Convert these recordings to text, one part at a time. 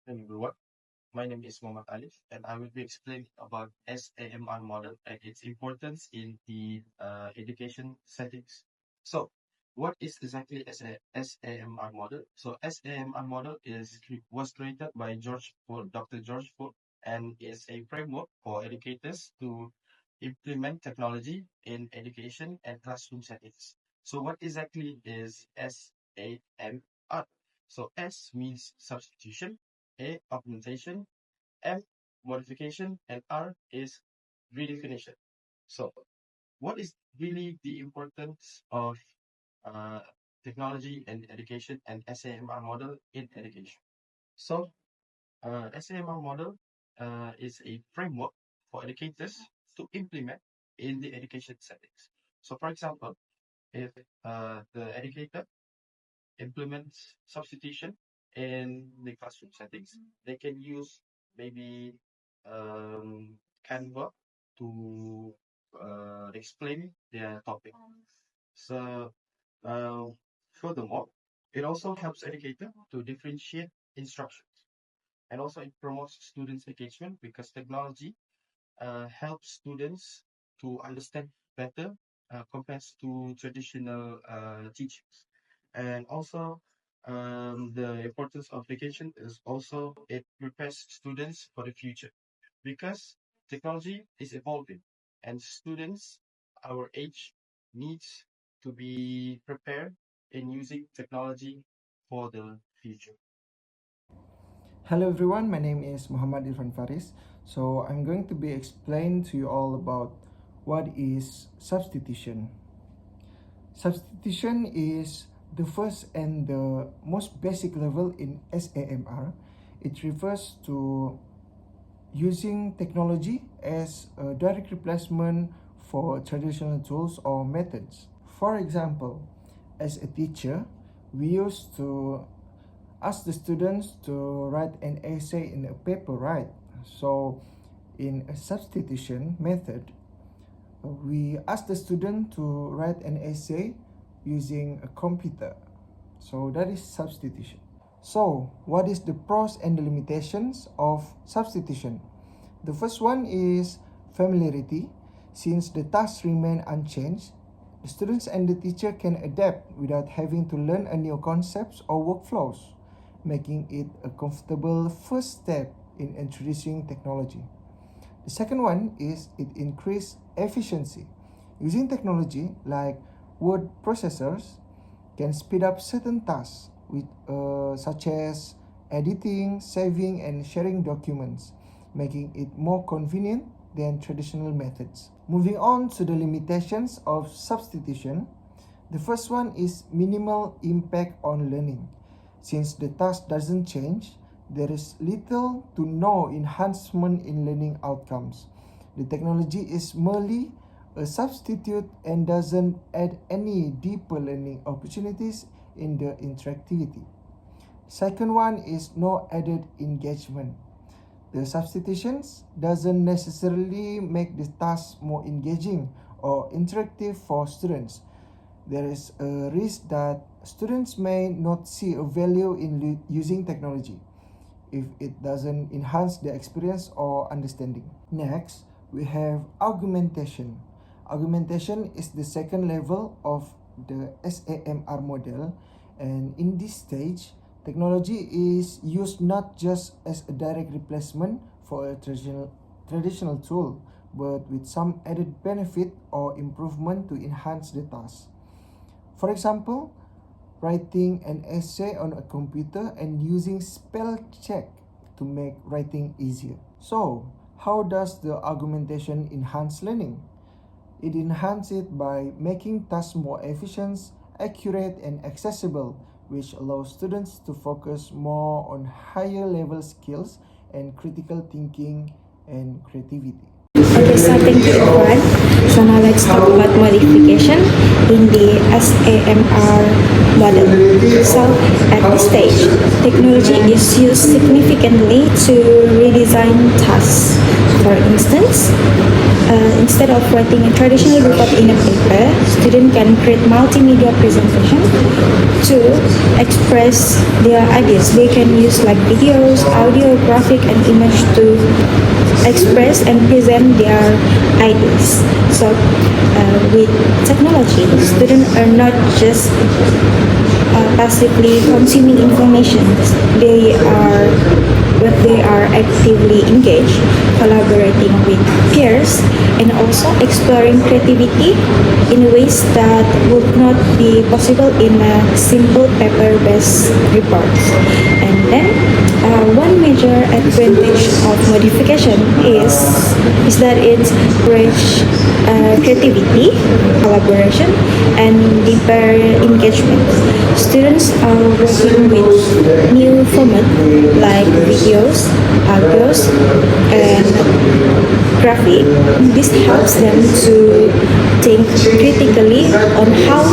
Hello everyone, my name is Mohammad Alif and I will be explaining about SAMR model and its importance in the education settings. So, what is exactly SAMR model? So, SAMR model was created by Dr. George Ford, and is a framework for educators to implement technology in education and classroom settings. So, what exactly is SAMR? So, S means substitution, A augmentation, M modification, and R is redefinition. So, what is really the importance of uh, technology and education and SAMR model in education? So, SAMR model is a framework for educators to implement in the education settings. So, for example, if the educator implements substitution in the classroom settings, they can use maybe Canva to explain their topic. So, uh, furthermore, it also helps educator to differentiate instructions, and also it promotes students' engagement because technology helps students to understand better compared to traditional teachings. And also, the importance of education is also it prepares students for the future because technology is evolving and students our age needs to be prepared in using technology for the future. Hello everyone, my name is Muhammad Irfan Faris. So I'm going to be explain to you all about what is substitution. Substitution is the first and the most basic level in SAMR. It refers to using technology as a direct replacement for traditional tools or methods. For example, as a teacher, we used to ask the students to write an essay in a paper, right? So, in a substitution method, we ask the student to write an essay using a computer. So, that is substitution. So, what is the pros and the limitations of substitution? The first one is familiarity. Since the tasks remain unchanged, the students and the teacher can adapt without having to learn a new concepts or workflows, making it a comfortable first step in introducing technology. The second one is it increases efficiency. Using technology like word processors can speed up certain tasks such as editing, saving, and sharing documents, making it more convenient than traditional methods. Moving on to the limitations of substitution, the first one is minimal impact on learning. Since the task doesn't change, there is little to no enhancement in learning outcomes. The technology is merely a substitute and doesn't add any deeper learning opportunities in the interactivity. Second one is no added engagement. The substitutions doesn't necessarily make the task more engaging or interactive for students. There is a risk that students may not see a value in using technology if it doesn't enhance their experience or understanding. Next, we have augmentation. Augmentation is the second level of the SAMR model, and in this stage, technology is used not just as a direct replacement for a traditional tool, but with some added benefit or improvement to enhance the task. For example, writing an essay on a computer and using spell check to make writing easier. So, how does the augmentation enhance learning? It enhances it by making tasks more efficient, accurate, and accessible, which allows students to focus more on higher level skills and critical thinking and creativity. Okay, so thank you, Irfan. So now let's talk about modification in the SAMR model. So at this stage, technology is used significantly to redesign tasks. For instance, instead of writing a traditional report in a paper, students can create multimedia presentation to express their ideas. They can use like videos, audio, graphic, and image to express and present their ideas. So with technology, students are not just passively consuming information. They are actively engaged, collaborating with peers, and also exploring creativity in ways that would not be possible in a simple paper-based report. And then one major advantage of modification is that it encourages creativity, collaboration, and deeper engagement. Students are working with new formats like videos, audios, and graphic. This helps them to think critically on how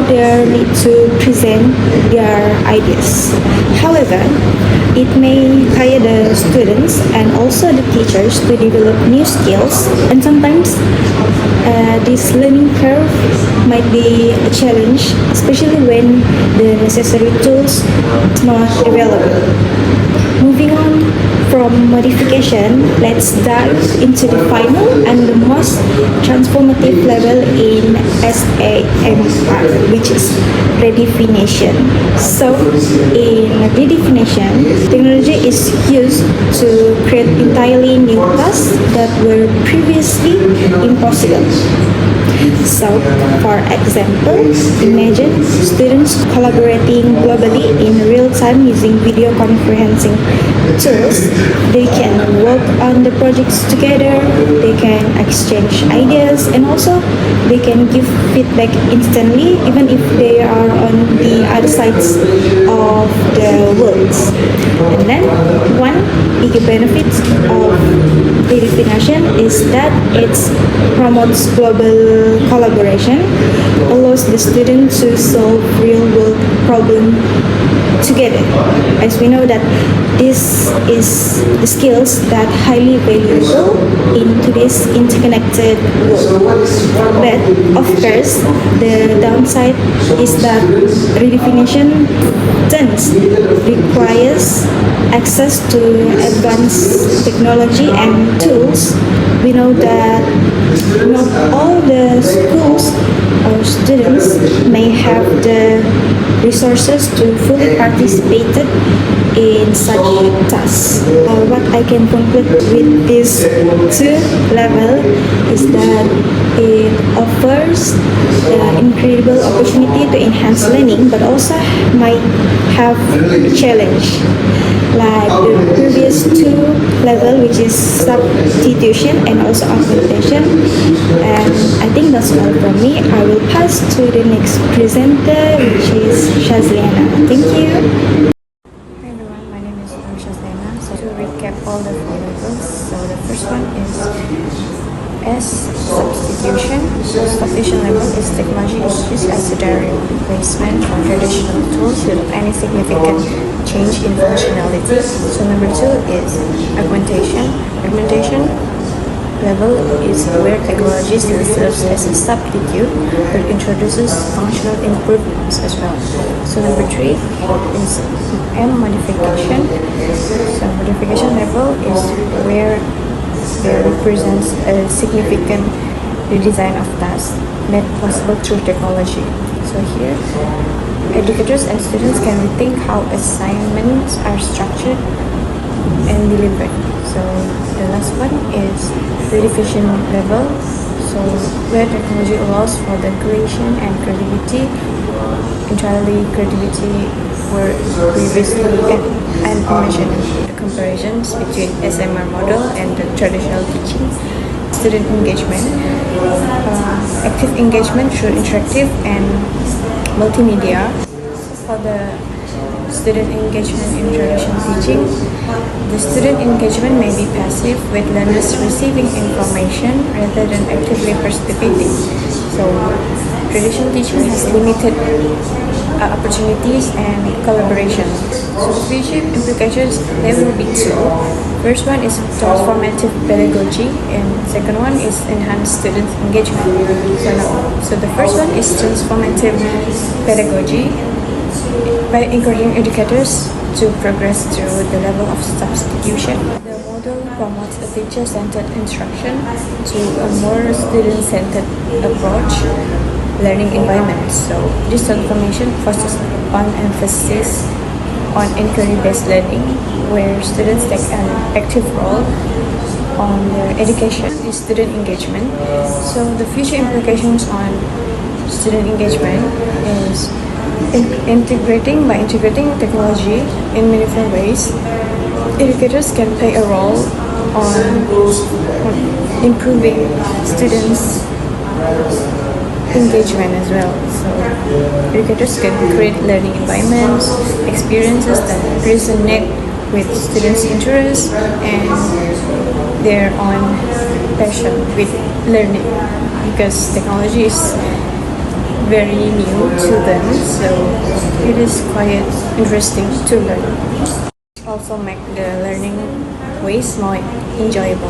they need to present their ideas. However, it may require the students and also the teachers to develop new skills, and sometimes this learning curve might be a challenge, especially when the necessary tools are not available. Moving on from modification, let's dive into the final and the most transformative level in SAMR, which is redefinition. So, in redefinition, technology is used to create entirely new tasks that were previously impossible. So, for example, imagine students collaborating globally in real time using video conferencing tools. They can work on the projects together, they can exchange ideas, and also they can give feedback instantly even if they are on the other sides of the world. And then one big benefit of redefinition is that it promotes global collaboration, allows the student to solve real-world problems together. As we know that this is the skills that highly valuable in today's interconnected world. But of course, the downside is that redefinition tends requires access to advanced technology and tools. We know that not all the schools or students may have the resources to fully participate in such tasks. What I can conclude with this two level is that it offers the incredible opportunity to enhance learning, but also might have a challenge. Like the previous two level, which is substitution and also augmentation. And I think that's all from me. I will pass to the next presenter, which is Shazliana. Thank you. Hi everyone, my name is Shazliana. So to recap all the four levels, so the first one is S substitution. Substitution level is technology is used as a direct replacement for traditional tools without any significant change in functionality. So number two is augmentation. Augmentation level is where technology still serves as a substitute but introduces functional improvements as well. So number three is M modification. So modification level is where there represents a significant redesign of tasks made possible through technology. So here, educators and students can rethink how assignments are structured and delivered. So the last one is redefinition level. So where technology allows for the creation and creativity, entirely creativity were previously unimaginable. The comparisons between SMR model and the traditional teaching, student engagement, active engagement through interactive and multimedia. For the student engagement in traditional teaching. The student engagement may be passive, with learners receiving information rather than actively participating. So, traditional teaching has limited opportunities and collaboration. So, the future implications, there will be two. First one is transformative pedagogy, and second one is enhanced student engagement. So the first one is transformative pedagogy, by encouraging educators to progress through the level of substitution. The model promotes a teacher-centered instruction to a more student-centered approach learning environment. So this transformation fosters on emphasis on inquiry-based learning, where students take an active role on their education is student engagement. So the future implications on student engagement is integrating technology in meaningful ways. Educators can play a role on improving students' engagement as well. So educators can create learning environments, experiences that resonate with students' interests and their own passion with learning, because technology is very new to them, so it is quite interesting to learn. Also make the learning ways more enjoyable.